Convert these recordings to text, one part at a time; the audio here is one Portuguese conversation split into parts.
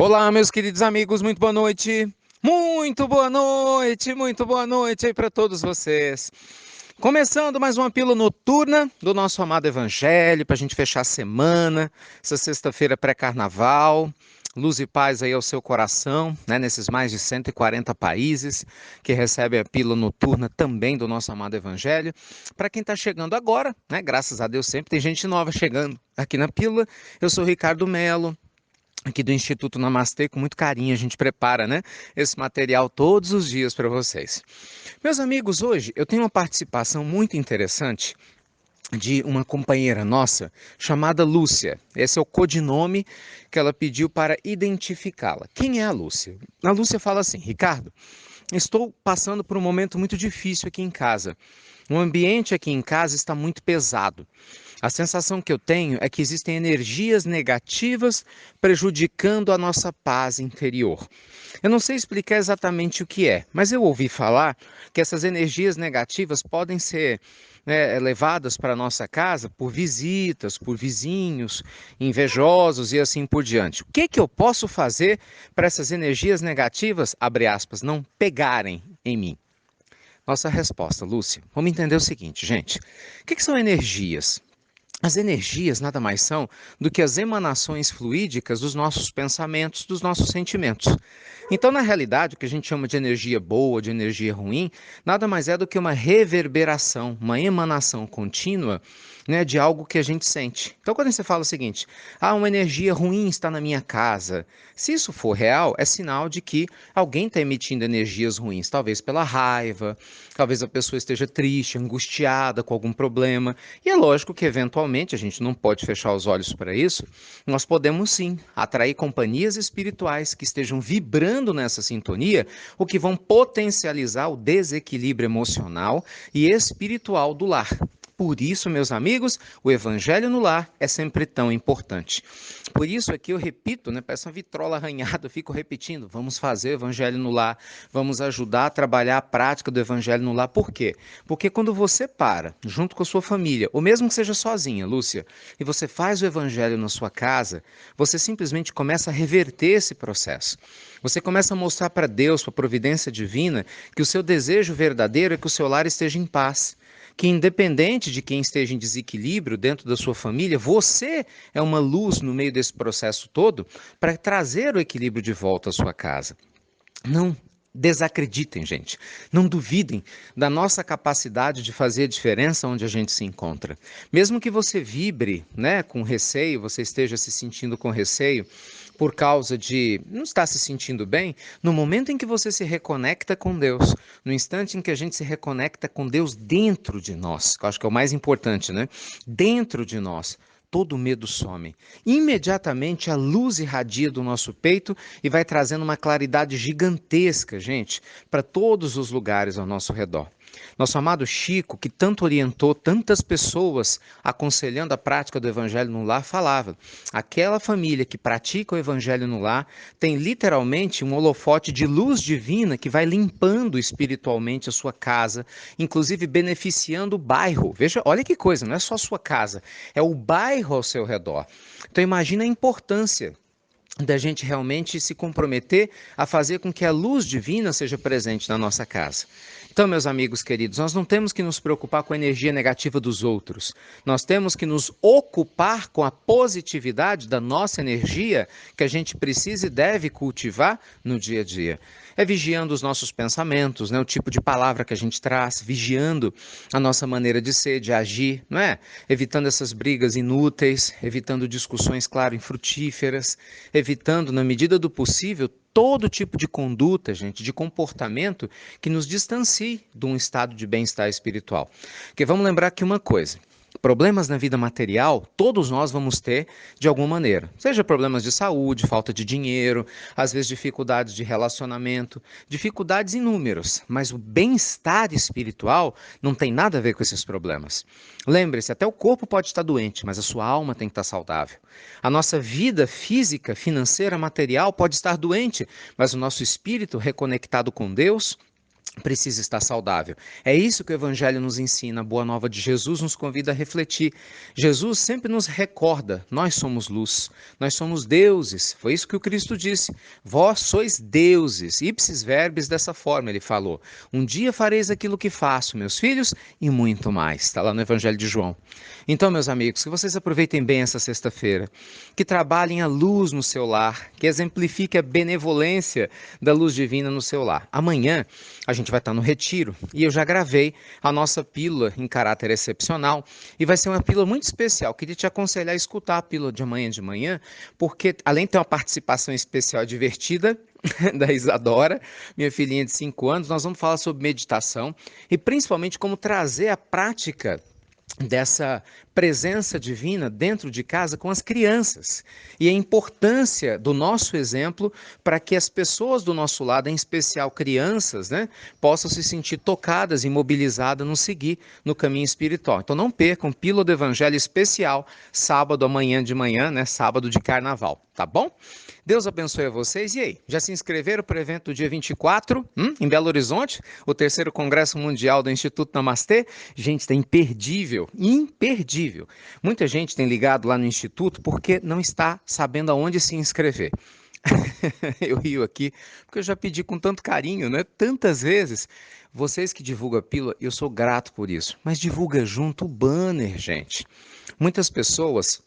Olá, meus queridos amigos, muito boa noite. Muito boa noite aí para todos vocês. Começando mais uma pílula noturna do nosso amado Evangelho, para a gente fechar a semana, essa sexta-feira pré-carnaval. Luz e paz aí ao seu coração, né, nesses mais de 140 países que recebem a pílula noturna também do nosso amado Evangelho. Para quem está chegando agora, né, graças a Deus sempre tem gente nova chegando aqui na pílula. Eu sou Ricardo Melo, aqui do Instituto Namastê, com muito carinho a gente prepara, né, esse material todos os dias para vocês. Meus amigos, hoje eu tenho uma participação muito interessante de uma companheira nossa chamada Lúcia. Esse é o codinome que ela pediu para identificá-la. Quem é a Lúcia? A Lúcia fala assim: Ricardo, estou passando por um momento muito difícil aqui em casa. O ambiente aqui em casa está muito pesado. A sensação que eu tenho é que existem energias negativas prejudicando a nossa paz interior. Eu não sei explicar exatamente o que é, mas eu ouvi falar que essas energias negativas podem ser, né, levadas para a nossa casa por visitas, por vizinhos, invejosos e assim por diante. O que que eu posso fazer para essas energias negativas, abre aspas, não pegarem em mim? Nossa resposta, Lúcia, vamos entender o seguinte, gente. O que são energias? As energias nada mais são do que as emanações fluídicas dos nossos pensamentos, dos nossos sentimentos. Então, na realidade, o que a gente chama de energia boa, de energia ruim, nada mais é do que uma reverberação, uma emanação contínua, né, de algo que a gente sente. Então, quando você fala o seguinte, uma energia ruim está na minha casa, se isso for real, é sinal de que alguém está emitindo energias ruins, talvez pela raiva, talvez a pessoa esteja triste, angustiada com algum problema. E é lógico que, eventualmente, a gente não pode fechar os olhos para isso, nós podemos sim atrair companhias espirituais que estejam vibrando nessa sintonia, o que vão potencializar o desequilíbrio emocional e espiritual do lar. Por isso, meus amigos, o evangelho no lar é sempre tão importante. Por isso aqui eu repito, né, parece uma vitrola arranhada, eu fico repetindo, vamos fazer o evangelho no lar, vamos ajudar a trabalhar a prática do evangelho no lar. Por quê? Porque quando você para, junto com a sua família, ou mesmo que seja sozinha, Lúcia, e você faz o evangelho na sua casa, você simplesmente começa a reverter esse processo. Você começa a mostrar para Deus, para a providência divina, que o seu desejo verdadeiro é que o seu lar esteja em paz, que independente de quem esteja em desequilíbrio dentro da sua família, você é uma luz no meio desse processo todo para trazer o equilíbrio de volta à sua casa. Não desacreditem, gente. Não duvidem da nossa capacidade de fazer a diferença onde a gente se encontra. Mesmo que você vibre, né, com receio, você esteja se sentindo com receio por causa de não estar se sentindo bem, no momento em que você se reconecta com Deus, no instante em que a gente se reconecta com Deus dentro de nós, que eu acho que é o mais importante, né? Dentro de nós, todo medo some. Imediatamente a luz irradia do nosso peito e vai trazendo uma claridade gigantesca, gente, para todos os lugares ao nosso redor. Nosso amado Chico, que tanto orientou tantas pessoas aconselhando a prática do evangelho no lar, falava: aquela família que pratica o evangelho no lar tem literalmente um holofote de luz divina que vai limpando espiritualmente a sua casa, inclusive beneficiando o bairro. Veja, olha que coisa, não é só a sua casa, é o bairro ao seu redor. Então imagina a importância da gente realmente se comprometer a fazer com que a luz divina seja presente na nossa casa. Então, meus amigos queridos, nós não temos que nos preocupar com a energia negativa dos outros. Nós temos que nos ocupar com a positividade da nossa energia que a gente precisa e deve cultivar no dia a dia. É vigiando os nossos pensamentos, né, o tipo de palavra que a gente traz, vigiando a nossa maneira de ser, de agir, não é? Evitando essas brigas inúteis, evitando discussões, claro, infrutíferas, evitando, na medida do possível, todo tipo de conduta, gente, de comportamento que nos distancie de um estado de bem-estar espiritual. Porque vamos lembrar que uma coisa: problemas na vida material, todos nós vamos ter de alguma maneira. Seja problemas de saúde, falta de dinheiro, às vezes dificuldades de relacionamento, dificuldades inúmeras. Mas o bem-estar espiritual não tem nada a ver com esses problemas. Lembre-se, até o corpo pode estar doente, mas a sua alma tem que estar saudável. A nossa vida física, financeira, material pode estar doente, mas o nosso espírito reconectado com Deus precisa estar saudável. É isso que o Evangelho nos ensina, a Boa Nova de Jesus nos convida a refletir. Jesus sempre nos recorda, nós somos luz, nós somos deuses, foi isso que o Cristo disse, vós sois deuses, ipsis verbis dessa forma ele falou, um dia fareis aquilo que faço, meus filhos, e muito mais, está lá no Evangelho de João. Então, meus amigos, que vocês aproveitem bem essa sexta-feira, que trabalhem a luz no seu lar, que exemplifique a benevolência da luz divina no seu lar. Amanhã a gente vai estar no retiro e eu já gravei a nossa pílula em caráter excepcional e vai ser uma pílula muito especial. Queria te aconselhar a escutar a pílula de manhã, porque além de ter uma participação especial divertida da Isadora, minha filhinha de 5 anos, nós vamos falar sobre meditação e principalmente como trazer a prática dessa presença divina dentro de casa com as crianças e a importância do nosso exemplo para que as pessoas do nosso lado, em especial crianças, né, possam se sentir tocadas e mobilizadas no seguir no caminho espiritual. Então não percam Pílula do Evangelho especial, sábado amanhã de manhã, né, sábado de carnaval, tá bom? Deus abençoe a vocês. E aí, já se inscreveram para o evento do dia 24, em Belo Horizonte? O terceiro Congresso Mundial do Instituto Namastê? Gente, está imperdível, imperdível. Muita gente tem ligado lá no Instituto porque não está sabendo aonde se inscrever. Eu rio aqui, porque eu já pedi com tanto carinho, né? Tantas vezes. Vocês que divulgam a pílula, eu sou grato por isso. Mas divulga junto o banner, gente. Muitas pessoas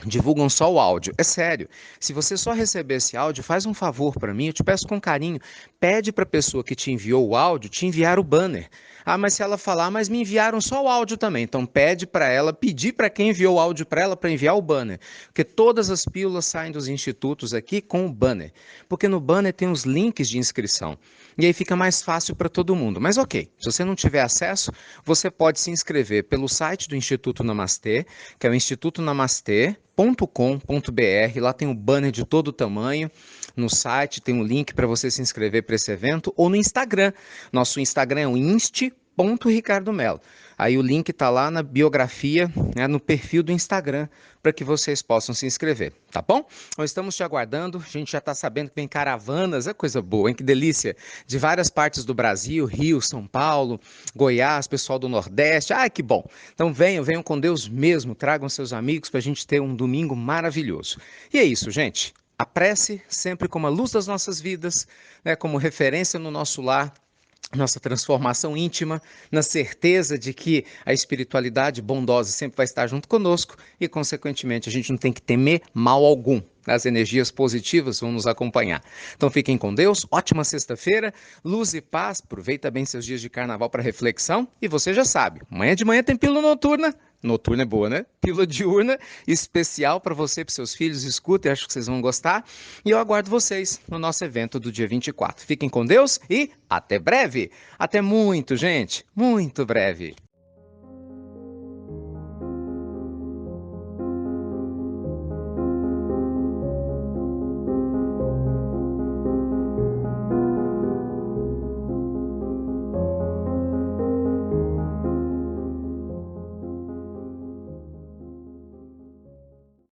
divulgam só o áudio. É sério. Se você só receber esse áudio, faz um favor para mim, eu te peço com carinho. Pede para a pessoa que te enviou o áudio te enviar o banner. Ah, mas se ela falar, mas me enviaram só o áudio também. Então pede para ela, pedir para quem enviou o áudio para ela para enviar o banner. Porque todas as pílulas saem dos institutos aqui com o banner. Porque no banner tem os links de inscrição. E aí fica mais fácil para todo mundo. Mas ok, se você não tiver acesso, você pode se inscrever pelo site do Instituto Namastê, que é o institutonamastê.com.br. Lá tem o banner de todo o tamanho. No site tem um link para você se inscrever para esse evento, ou no Instagram. Nosso Instagram é o insti.ricardomelo. Aí o link está lá na biografia, né, no perfil do Instagram, para que vocês possam se inscrever, tá bom? Nós estamos te aguardando, a gente já está sabendo que vem caravanas, é coisa boa, hein? Que delícia! De várias partes do Brasil, Rio, São Paulo, Goiás, pessoal do Nordeste, que bom! Então venham com Deus mesmo, tragam seus amigos para a gente ter um domingo maravilhoso. E é isso, gente. A prece sempre como a luz das nossas vidas, né, como referência no nosso lar, nossa transformação íntima, na certeza de que a espiritualidade bondosa sempre vai estar junto conosco e, consequentemente, a gente não tem que temer mal algum. As energias positivas vão nos acompanhar. Então fiquem com Deus, ótima sexta-feira, luz e paz, aproveita bem seus dias de carnaval para reflexão e você já sabe, amanhã de manhã tem pílula noturna. Noturna é boa, né? Pílula diurna, especial para você e para seus filhos. Escutem, acho que vocês vão gostar. E eu aguardo vocês no nosso evento do dia 24. Fiquem com Deus e até breve. Até muito, gente. Muito breve.